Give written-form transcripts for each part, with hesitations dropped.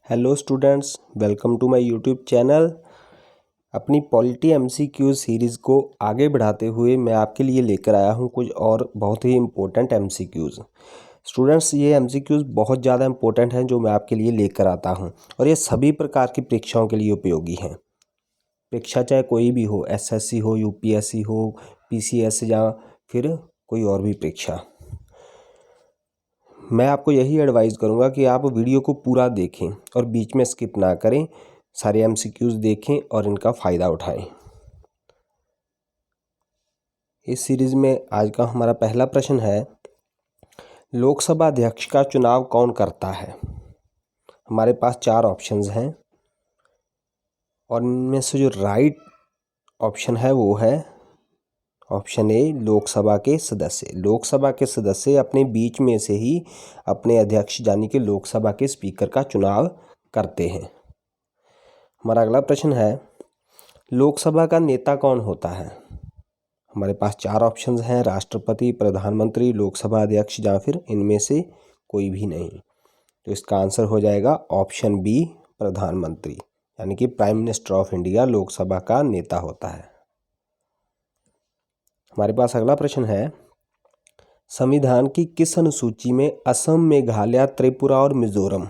Hello students, welcome to my YouTube channel. अपनी polity MCQ series को आगे बढ़ाते हुए मैं आपके लिए लेकर आया हूं कुछ और बहुत ही इम्पोर्टेंट एमसीक्यूज़। स्टूडेंट्स, ये एमसीक्यूज़ बहुत ज़्यादा इम्पोर्टेंट हैं जो मैं आपके लिए लेकर आता हूं और ये सभी प्रकार की परीक्षाओं के लिए उपयोगी हैं। परीक्षा चाहे कोई भी हो, एसएससी हो, यूपीएससी हो, पीसीएस या फिर कोई और भी परीक्षा। मैं आपको यही एडवाइस करूंगा कि आप वीडियो को पूरा देखें और बीच में स्किप ना करें। सारे एमसीक्यूज़ देखें और इनका फ़ायदा उठाएं। इस सीरीज़ में आज का हमारा पहला प्रश्न है, लोकसभा अध्यक्ष का चुनाव कौन करता है। हमारे पास 4 ऑप्शंस हैं और इनमें से जो राइट ऑप्शन है वो है ऑप्शन ए, लोकसभा के सदस्य। लोकसभा के सदस्य अपने बीच में से ही अपने अध्यक्ष यानी कि लोकसभा के स्पीकर का चुनाव करते हैं। हमारा अगला प्रश्न है, लोकसभा का नेता कौन होता है। हमारे पास 4 ऑप्शंस हैं, राष्ट्रपति, प्रधानमंत्री, लोकसभा अध्यक्ष या फिर इनमें से कोई भी नहीं। तो इसका आंसर हो जाएगा ऑप्शन बी, प्रधानमंत्री, यानी कि prime minister of India Lok Sabha का नेता होता है। हमारे पास अगला प्रश्न है, संविधान की किस अनुसूची में असम, मेघालय, त्रिपुरा और मिजोरम,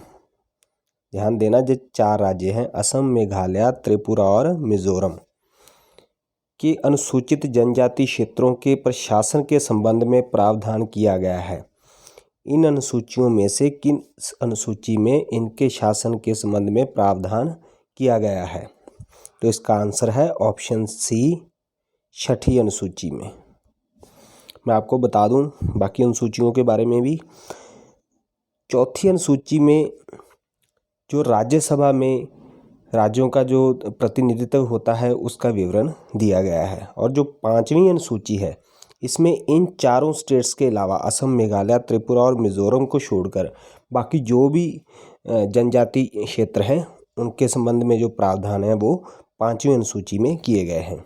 ध्यान देना जो 4 राज्य हैं, असम, मेघालय, त्रिपुरा और मिजोरम के अनुसूचित जनजाति क्षेत्रों के प्रशासन के संबंध में प्रावधान किया गया है। इन अनुसूचियों में से किन अनुसूची में इनके शासन के संबंध में प्रावधान किया गया है। तो इसका आंसर है ऑप्शन सी, छठी अनुसूची में। मैं आपको बता दूं बाकी अनुसूचियों के बारे में भी। चौथी अनुसूची में जो राज्यसभा में राज्यों का जो प्रतिनिधित्व होता है उसका विवरण दिया गया है। और जो 5वीं अनुसूची है इसमें इन चारों स्टेट्स के अलावा असम, मेघालय, त्रिपुरा और मिजोरम को छोड़कर बाकी जो भी जनजाति क्षेत्र हैं उनके संबंध में जो प्रावधान है वो 5वीं अनुसूची में किए गए हैं।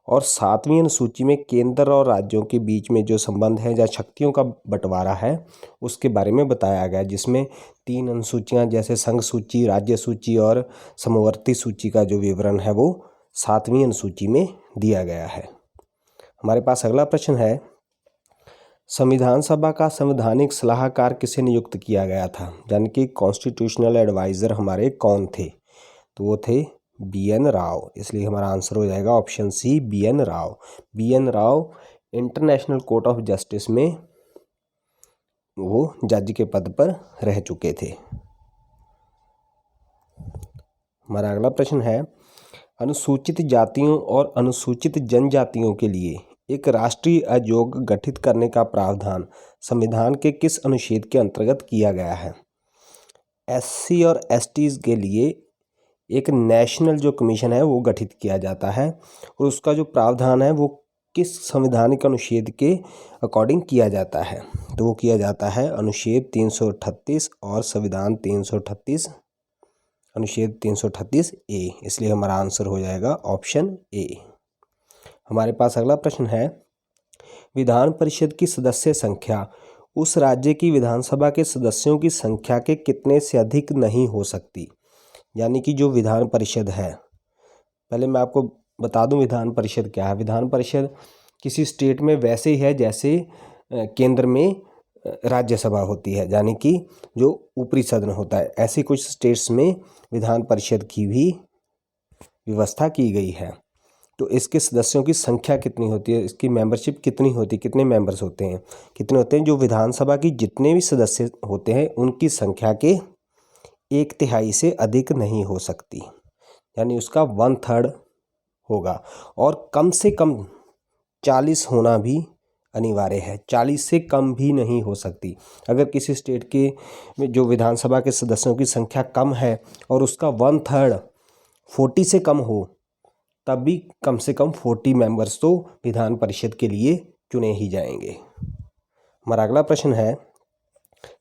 और 7वीं अनुसूची में केंद्र और राज्यों के बीच में जो संबंध है या शक्तियों का बंटवारा है उसके बारे में बताया गया है, जिसमें 3 अनुसूचियां जैसे संघ सूची, राज्य सूची और समवर्ती सूची का जो विवरण है वो 7वीं अनुसूची में दिया गया है। हमारे पास अगला प्रश्न है, संविधान सभा का संवैधानिक सलाहकार किसे नियुक्त किया गया था, यानी कि कॉन्स्टिट्यूशनल एडवाइज़र हमारे कौन थे। तो वो थे BN राव। इसलिए हमारा आंसर हो जाएगा option C, BN Rao. BN Rao international court of justice में वो जज के पद पर रह चुके थे। हमारा अगला प्रश्न है, अनुसूचित जातियों और अनुसूचित जनजातियों के लिए एक राष्ट्रीय आयोग गठित करने का प्रावधान संविधान के किस अनुच्छेद के अंतर्गत किया गया है। SC और STs के लिए एक नेशनल जो कमीशन है वो गठित किया जाता है और उसका जो प्रावधान है वो किस संवैधानिक अनुच्छेद के अकॉर्डिंग किया जाता है। तो वो किया जाता है अनुच्छेद 338 और संविधान 338, अनुच्छेद 338 ए। इसलिए हमारा आंसर हो जाएगा ऑप्शन ए। हमारे पास अगला प्रश्न है, विधान परिषद की सदस्य संख्या उस राज्य की विधानसभा के सदस्यों की संख्या के कितने से अधिक नहीं हो सकती। यानी कि जो विधान परिषद है, पहले मैं आपको बता दूं विधान परिषद क्या है। विधान परिषद किसी स्टेट में वैसे ही है जैसे केंद्र में राज्यसभा होती है, यानी कि जो ऊपरी सदन होता है, ऐसे कुछ स्टेट्स में विधान परिषद की भी व्यवस्था की गई है। तो इसके सदस्यों की संख्या कितनी होती है, इसकी मेंबरशिप कितनी होती है, कितने मेंबर्स होते हैं, कितने होते हैं, जो विधानसभा की जितने भी सदस्य होते हैं उनकी संख्या के 1/3 से अधिक नहीं हो सकती, यानी उसका 1/3 होगा। और कम से कम 40 होना भी अनिवार्य है, 40 से कम भी नहीं हो सकती। अगर किसी स्टेट के जो विधानसभा के सदस्यों की संख्या कम है और उसका 1/3 40 से कम हो, तब भी कम से कम 40 मेंबर्स तो विधान परिषद के लिए चुने ही जाएंगे। हमारा अगला प्रश्न है,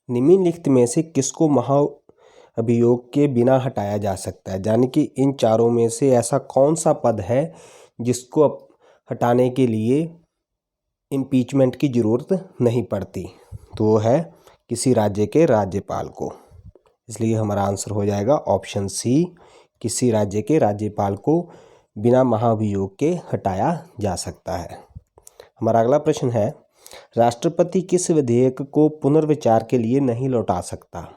निम्नलिखित में से किसको महाअभियोग के बिना हटाया जा सकता है। यानी कि इन चारों में से ऐसा कौन सा पद है जिसको हटाने के लिए इम्पीचमेंट की ज़रूरत नहीं पड़ती। तो वो है किसी राज्य के राज्यपाल को। इसलिए हमारा आंसर हो जाएगा ऑप्शन सी, किसी राज्य के राज्यपाल को बिना महाभियोग के हटाया जा सकता है। हमारा अगला प्रश्न है, राष्ट्रपति किस विधेयक को पुनर्विचार के लिए नहीं लौटा सकता?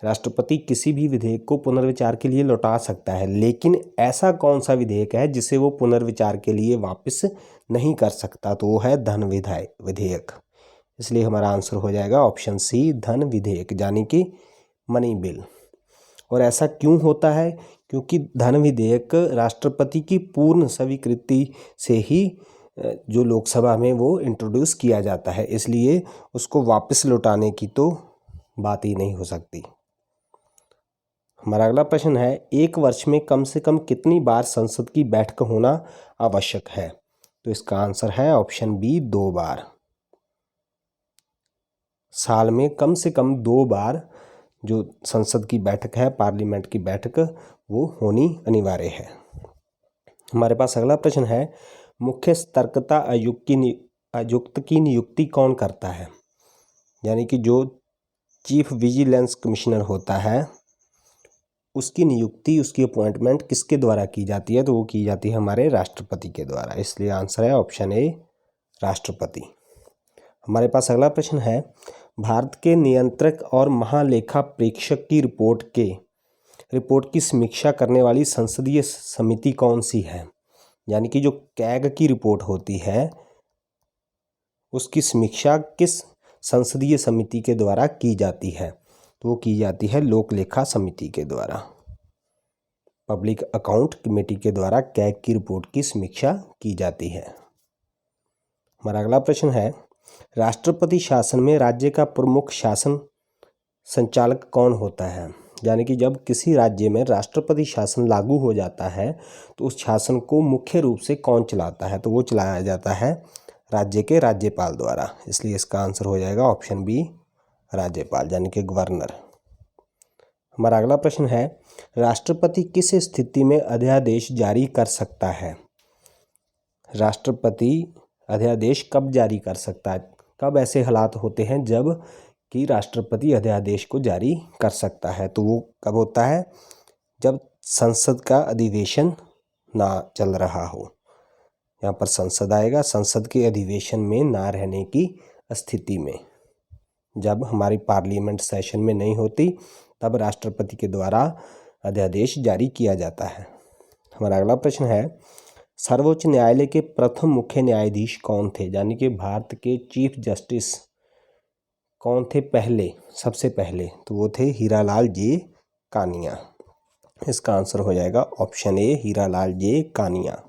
राष्ट्रपति किसी भी विधेयक को पुनर्विचार के लिए लौटा सकता है, लेकिन ऐसा कौन सा विधेयक है जिसे वो पुनर्विचार के लिए वापस नहीं कर सकता? तो वो है धन विधेयक। इसलिए हमारा आंसर हो जाएगा ऑप्शन सी, धन विधेयक, यानी कि मनी बिल। और ऐसा क्यों होता है? क्योंकि धन विधेयक राष्ट्रपति की पूर्ण स्वीकृति से ही जो लोकसभा में वो इंट्रोड्यूस किया जाता है, इसलिए उसको वापस लौटाने की तो बात ही नहीं हो सकती। हमारा अगला प्रश्न है, एक वर्ष में कम से कम कितनी बार संसद की बैठक होना आवश्यक है? तो इसका आंसर है ऑप्शन बी, 2 बार। साल में कम से कम 2 बार जो संसद की बैठक है, पार्लियामेंट की बैठक, वो होनी अनिवार्य है। हमारे पास अगला प्रश्न है, मुख्य सतर्कता आयुक्त की नियुक्ति कौन करता है? यानी कि जो चीफ विजिलेंस कमिश्नर होता है, उसकी नियुक्ति, उसकी अपॉइंटमेंट किसके द्वारा की जाती है? तो वो की जाती है हमारे राष्ट्रपति के द्वारा। इसलिए आंसर है ऑप्शन ए, राष्ट्रपति। हमारे पास अगला प्रश्न है, भारत के नियंत्रक और महालेखा परीक्षक की रिपोर्ट की समीक्षा करने वाली संसदीय समिति कौन सी है? यानी कि जो कैग की रिपोर्ट होती है, उसकी समीक्षा किस संसदीय समिति के द्वारा की जाती है? तो वो की जाती है लोक लेखा समिति के द्वारा। पब्लिक अकाउंट कमेटी के द्वारा कैग की रिपोर्ट की समीक्षा की जाती है। हमारा अगला प्रश्न है, राष्ट्रपति शासन में राज्य का प्रमुख शासन संचालक कौन होता है? यानी कि जब किसी राज्य में राष्ट्रपति शासन लागू हो जाता है तो उस शासन को मुख्य रूप से कौन चलाता है? तो वो चलाया जाता है राज्य के राज्यपाल द्वारा। इसलिए इसका आंसर हो जाएगा ऑप्शन बी, राज्यपाल, यानी कि गवर्नर। हमारा अगला प्रश्न है, राष्ट्रपति किस स्थिति में अध्यादेश जारी कर सकता है? राष्ट्रपति अध्यादेश कब जारी कर सकता है? कब ऐसे हालात होते हैं जब कि राष्ट्रपति अध्यादेश को जारी कर सकता है? तो वो कब होता है? जब संसद का अधिवेशन ना चल रहा हो। यहाँ पर संसद आएगा, संसद के अधिवेशन में ना रहने की स्थिति में, जब हमारी पार्लियामेंट सेशन में नहीं होती, तब राष्ट्रपति के द्वारा अध्यादेश जारी किया जाता है। हमारा अगला प्रश्न है, सर्वोच्च न्यायालय के प्रथम मुख्य न्यायाधीश कौन थे? यानी कि भारत के चीफ जस्टिस कौन थे सबसे पहले? तो वो थे हीरालाल जे कानिया। इसका आंसर हो जाएगा ऑप्शन ए, हीरालाल जे कानिया।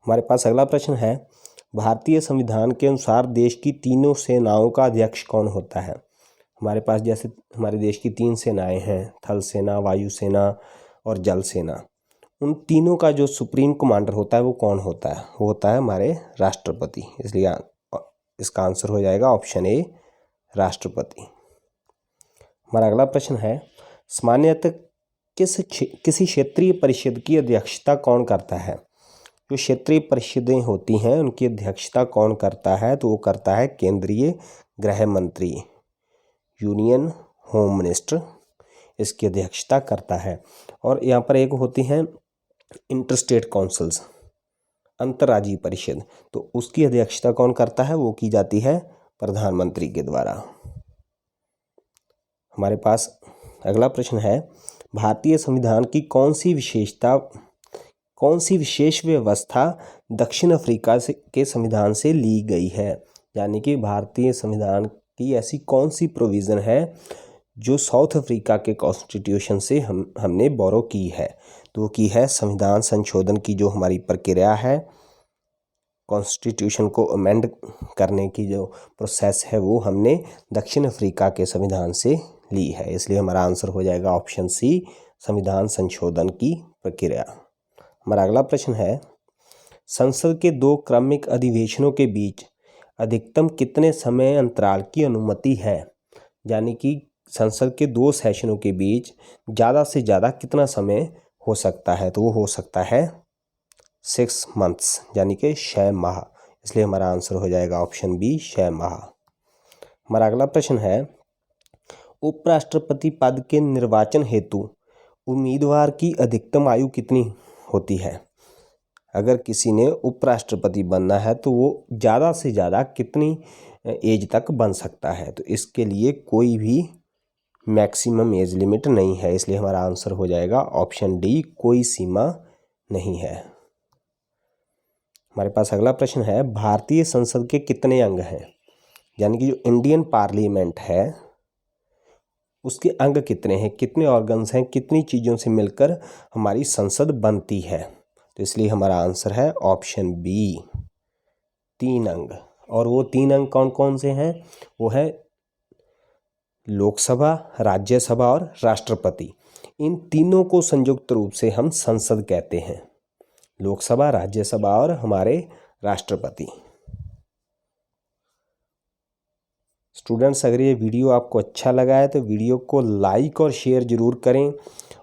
हमारे पास अगला प्रश्न है, भारतीय संविधान के अनुसार देश की तीनों सेनाओं का अध्यक्ष कौन होता है? हमारे पास जैसे हमारे देश की 3 सेनाएं हैं, थल सेना, वायु सेना और जल सेना। उन तीनों का जो सुप्रीम कमांडर होता है वो कौन होता है? वो होता है हमारे राष्ट्रपति। इसलिए इसका आंसर हो जाएगा ऑप्शन ए, राष्ट्रपति। हमारा अगला प्रश्न है, सामान्यतः किसी क्षेत्रीय परिषद की अध्यक्षता कौन करता है? जो क्षेत्रीय परिषदें होती हैं उनकी अध्यक्षता कौन करता है? तो वो करता है केंद्रीय गृह मंत्री, यूनियन होम मिनिस्टर, इसकी अध्यक्षता करता है। और यहाँ पर एक होती हैं इंटरस्टेट काउंसिल्स, अंतर्राज्यीय परिषद, तो उसकी अध्यक्षता कौन करता है? वो की जाती है प्रधानमंत्री के द्वारा। हमारे पास अगला प्रश्न है, भारतीय संविधान की कौन सी विशेष व्यवस्था दक्षिण अफ्रीका के संविधान से ली गई है? यानी कि भारतीय संविधान की ऐसी कौन सी प्रोविज़न है जो साउथ अफ्रीका के कॉन्स्टिट्यूशन से हमने बोरो की है? तो की है संविधान संशोधन की जो हमारी प्रक्रिया है, कॉन्स्टिट्यूशन को अमेंड करने की जो प्रोसेस है, वो हमने दक्षिण अफ्रीका के संविधान से ली है। इसलिए हमारा आंसर हो जाएगा ऑप्शन सी, संविधान संशोधन की प्रक्रिया। हमारा अगला प्रश्न है, संसद के 2 क्रमिक अधिवेशनों के बीच अधिकतम कितने समय अंतराल की अनुमति है? यानी कि संसद के 2 सेशनों के बीच ज़्यादा से ज़्यादा कितना समय हो सकता है? तो वो हो सकता है 6 मंथ्स, यानी कि 6 माह। इसलिए हमारा आंसर हो जाएगा ऑप्शन बी, 6 माह। हमारा अगला प्रश्न है, उपराष्ट्रपति पद के निर्वाचन हेतु उम्मीदवार की अधिकतम आयु कितनी होती है? अगर किसी ने उपराष्ट्रपति बनना है तो वो ज़्यादा से ज़्यादा कितनी एज तक बन सकता है? तो इसके लिए कोई भी मैक्सिमम एज लिमिट नहीं है, इसलिए हमारा आंसर हो जाएगा ऑप्शन डी, कोई सीमा नहीं है। हमारे पास अगला प्रश्न है, भारतीय संसद के कितने अंग हैं? यानी कि जो इंडियन पार्लियामेंट है उसके अंग कितने हैं, कितने ऑर्गन्स हैं, कितनी चीज़ों से मिलकर हमारी संसद बनती है? तो इसलिए हमारा आंसर है ऑप्शन बी, 3 अंग। और वो 3 अंग कौन कौन से हैं? वो है लोकसभा, राज्यसभा और राष्ट्रपति। इन तीनों को संयुक्त रूप से हम संसद कहते हैं, लोकसभा, राज्यसभा और हमारे राष्ट्रपति। स्टूडेंट्स, अगर ये वीडियो आपको अच्छा लगा है तो वीडियो को लाइक और शेयर ज़रूर करें,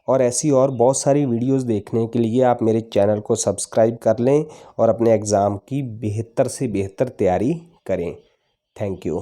और ऐसी और बहुत सारी वीडियोस देखने के लिए आप मेरे चैनल को सब्सक्राइब कर लें और अपने एग्ज़ाम की बेहतर से बेहतर तैयारी करें। Thank you.